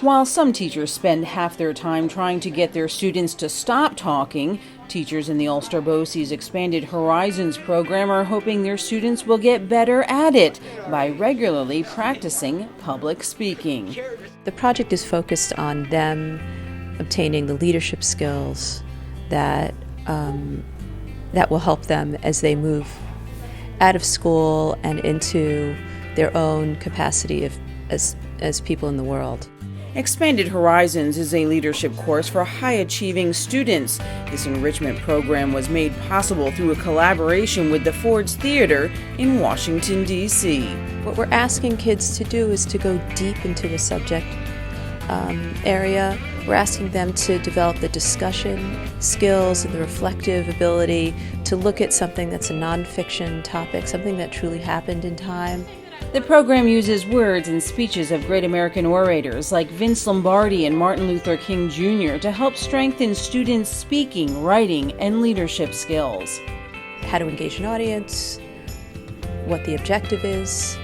While some teachers spend half their time trying to get their students to stop talking, teachers in the Ulster BOCES Expanded Horizons program are hoping their students will get better at it by regularly practicing public speaking. The project is focused on them obtaining the leadership skills that will help them as they move out of school and into their own capacity as people in the world. Expanded Horizons is a leadership course for high-achieving students. This enrichment program was made possible through a collaboration with the Ford's Theater in Washington, D.C. What we're asking kids to do is to go deep into a subject area. We're asking them to develop the discussion skills and the reflective ability to look at something that's a nonfiction topic, something that truly happened in time. The program uses words and speeches of great American orators like Vince Lombardi and Martin Luther King Jr. to help strengthen students' speaking, writing, and leadership skills. How to engage an audience, what the objective is,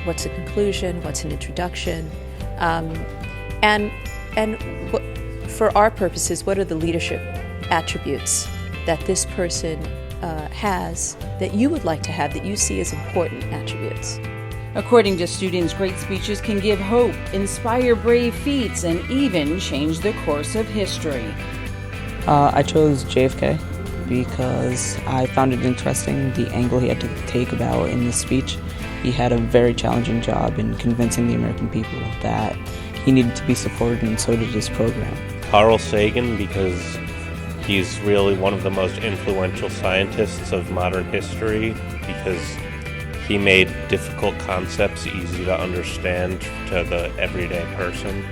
what's a conclusion, what's an introduction, and what, for our purposes, what are the leadership attributes that this person has that you would like to have, that you see as important attributes. According to students, great speeches can give hope, inspire brave feats, and even change the course of history. I chose JFK because I found it interesting the angle he had to take about in this speech. He had a very challenging job in convincing the American people that he needed to be supported, and so did his program. Carl Sagan, because he's really one of the most influential scientists of modern history, because he made difficult concepts easy to understand to the everyday person.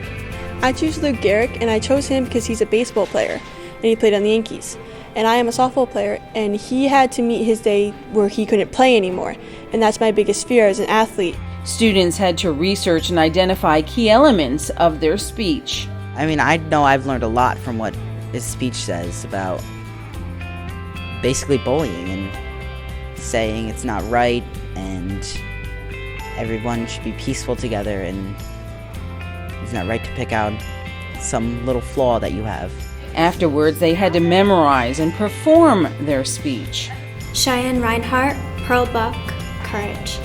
I choose Lou Gehrig, and I chose him because he's a baseball player, and he played on the Yankees. And I am a softball player, and he had to meet his day where he couldn't play anymore, and that's my biggest fear as an athlete. Students had to research and identify key elements of their speech. I mean, I know I've learned a lot from what his speech says about basically bullying and saying it's not right and everyone should be peaceful together and it's not right to pick out some little flaw that you have. Afterwards, they had to memorize and perform their speech. Cheyenne Reinhardt, Pearl Buck, Courage.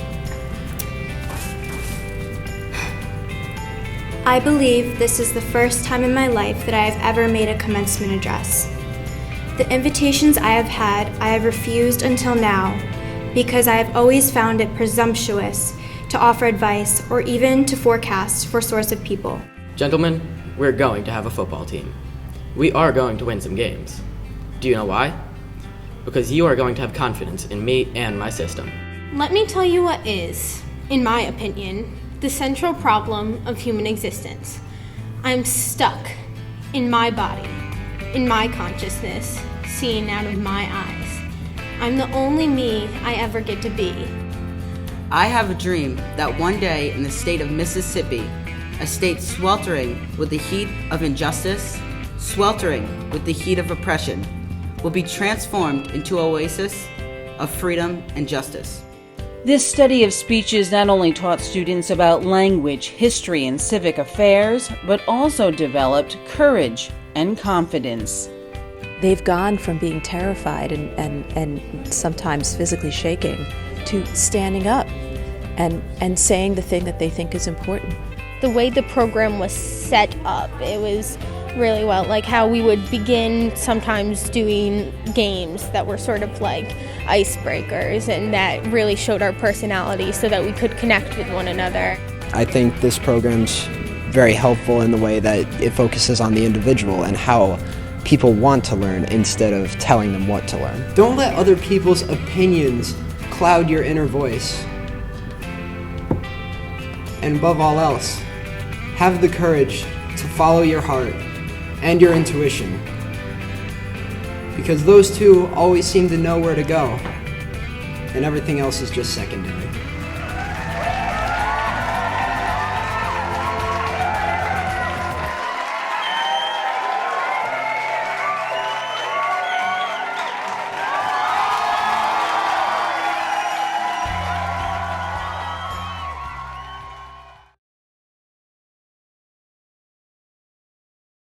I believe this is the first time in my life that I have ever made a commencement address. The invitations I have refused until now because I have always found it presumptuous to offer advice or even to forecast for sorts of people. Gentlemen, we're going to have a football team. We are going to win some games. Do you know why? Because you are going to have confidence in me and my system. Let me tell you what is, in my opinion, the central problem of human existence. I'm stuck in my body, in my consciousness, seen out of my eyes. I'm the only me I ever get to be. I have a dream that one day in the state of Mississippi, a state sweltering with the heat of injustice, sweltering with the heat of oppression, will be transformed into an oasis of freedom and justice. This study of speeches not only taught students about language, history, and civic affairs, but also developed courage and confidence. They've gone from being terrified and sometimes physically shaking to standing up and saying the thing that they think is important. The way the program was set up, it was really well, like how we would begin sometimes doing games that were sort of like icebreakers and that really showed our personality so that we could connect with one another. I think this program's very helpful in the way that it focuses on the individual and how people want to learn instead of telling them what to learn. Don't let other people's opinions cloud your inner voice. And above all else, have the courage to follow your heart and your intuition, because those two always seem to know where to go, and everything else is just secondary.